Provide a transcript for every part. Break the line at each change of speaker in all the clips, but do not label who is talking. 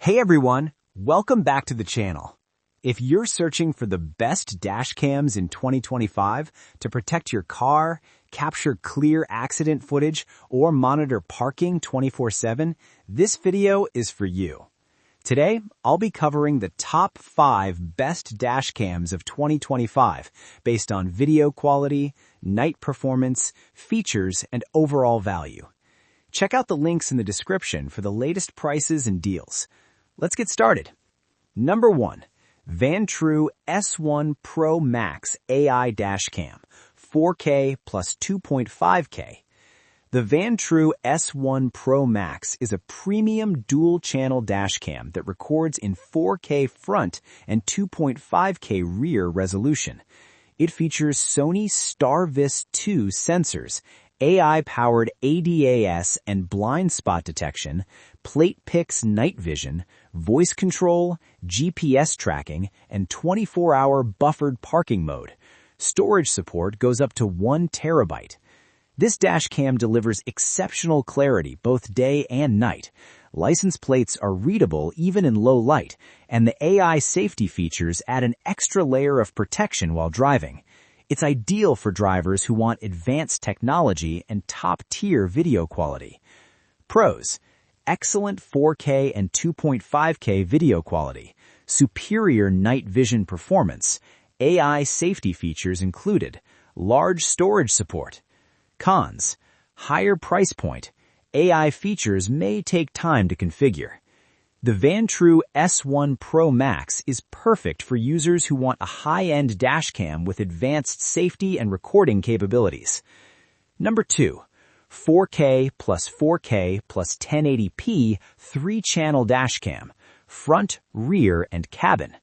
Hey everyone, welcome back to the channel. If you're searching for the best dash cams in 2025 to protect your car, capture clear accident footage, or monitor parking 24/7, this video is for you. Today, I'll be covering the top 5 best dash cams of 2025 based on video quality, night performance, features, and overall value. Check out the links in the description for the latest prices and deals. Let's get started. Number 1. Vantrue S1 Pro Max AI Dashcam, 4K plus 2.5K. The Vantrue S1 Pro Max is a premium dual-channel dashcam that records in 4K front and 2.5K rear resolution. It features Sony STARVIS 2 sensors, AI-powered ADAS and blind spot detection, PlatePix night vision, voice control, GPS tracking, and 24-hour buffered parking mode. Storage support goes up to 1 terabyte. This dashcam delivers exceptional clarity both day and night. License plates are readable even in low light, and the AI safety features add an extra layer of protection while driving. It's ideal for drivers who want advanced technology and top-tier video quality. Pros: excellent 4K and 2.5K video quality, superior night vision performance, AI safety features included, large storage support. Cons: higher price point. AI features may take time to configure. The Vantrue S1 Pro Max is perfect for users who want a high-end dashcam with advanced safety and recording capabilities. Number 2. 4K plus 1080p 3-channel dashcam, front, rear, and cabin.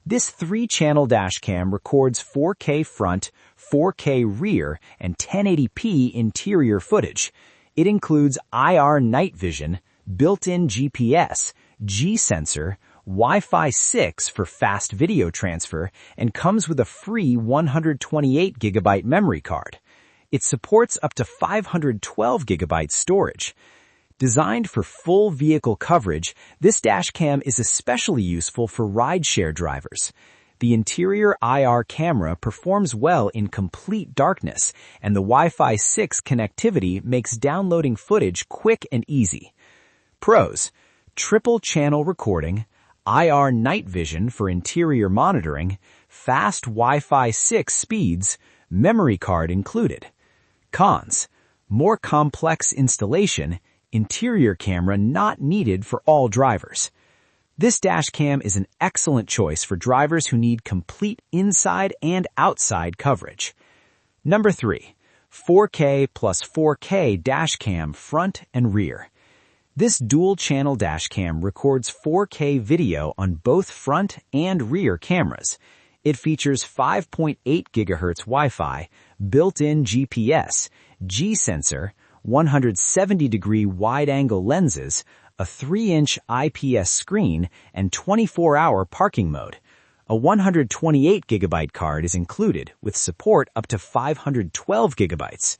This 3-channel dashcam records 4K front, 4K rear, and 1080p interior footage. It includes IR night vision, built-in GPS, G-sensor, Wi-Fi 6 for fast video transfer, and comes with a free 128GB memory card. It supports up to 512GB storage. Designed for full vehicle coverage, this dashcam is especially useful for rideshare drivers. The interior IR camera performs well in complete darkness, and the Wi-Fi 6 connectivity makes downloading footage quick and easy. Pros: triple-channel recording, IR night vision for interior monitoring, fast Wi-Fi 6 speeds, memory card included. Cons: more complex installation, interior camera not needed for all drivers. This dashcam is an excellent choice for drivers who need complete inside and outside coverage. Number 3. 4K plus 4K dashcam front and rear. This dual-channel dashcam records 4K video on both front and rear cameras. It features 5.8 GHz Wi-Fi, built-in GPS, G-sensor, 170-degree wide-angle lenses, a 3-inch IPS screen, and 24-hour parking mode. A 128GB card is included with support up to 512GB.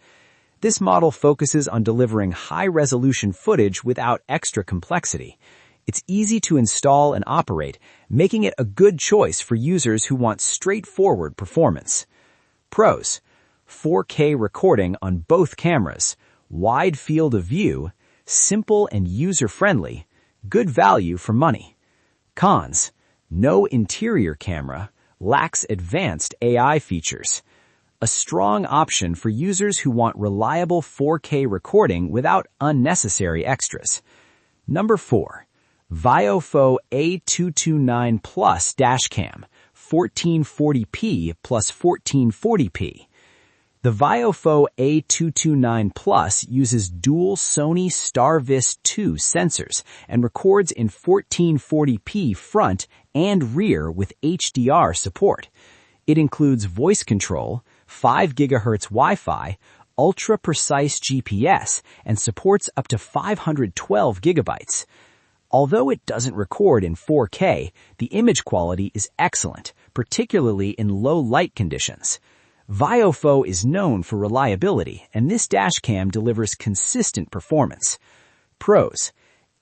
This model focuses on delivering high-resolution footage without extra complexity. It's easy to install and operate, making it a good choice for users who want straightforward performance. Pros: 4K recording on both cameras, wide field of view, simple and user-friendly, good value for money. Cons: no interior camera, lacks advanced AI features. A strong option for users who want reliable 4K recording without unnecessary extras. Number 4. VIOFO A229 Plus Dashcam, 1440p plus 1440p. The VIOFO A229 Plus uses dual Sony STARVIS 2 sensors and records in 1440p front and rear with HDR support. It includes voice control, 5 GHz Wi-Fi, ultra-precise GPS, and supports up to 512GB. Although it doesn't record in 4K, the image quality is excellent, particularly in low light conditions. VIOFO is known for reliability, and this dashcam delivers consistent performance. Pros: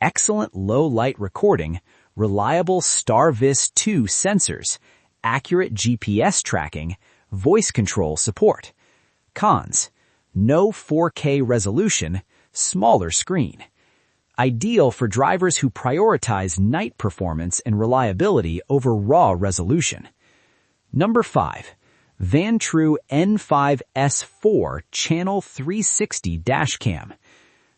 excellent low-light recording, reliable STARVIS 2 sensors, accurate GPS tracking, voice control support. Cons: no 4K resolution, smaller screen. Ideal for drivers who prioritize night performance and reliability over raw resolution. Number 5. Vantrue N5S4 Channel 360 Dashcam.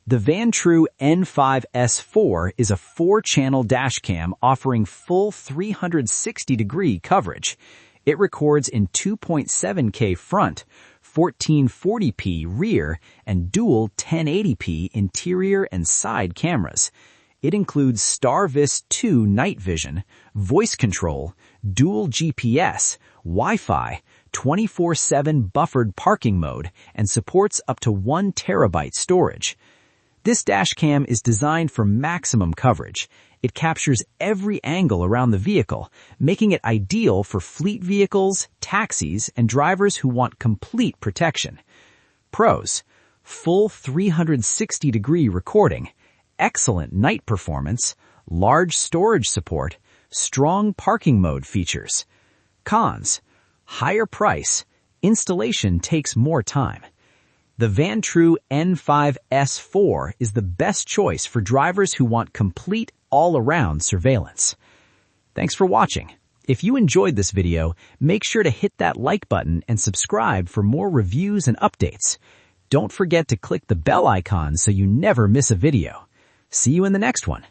The Vantrue N5S4 is a 4-channel dashcam offering full 360-degree coverage. It records in 2.7K front, 1440p rear, and dual 1080p interior and side cameras. It includes STARVIS 2 night vision, voice control, dual GPS, Wi-Fi, 24/7 buffered parking mode, and supports up to 1 terabyte storage. This dashcam is designed for maximum coverage. It captures every angle around the vehicle, making it ideal for fleet vehicles, taxis, and drivers who want complete protection. Pros: full 360-degree recording, excellent night performance, large storage support, strong parking mode features. Cons: higher price, installation takes more time. The Vantrue N5S4 is the best choice for drivers who want complete all-around surveillance. Thanks for watching. If you enjoyed this video, make sure to hit that like button and subscribe for more reviews and updates. Don't forget to click the bell icon so you never miss a video. See you in the next one.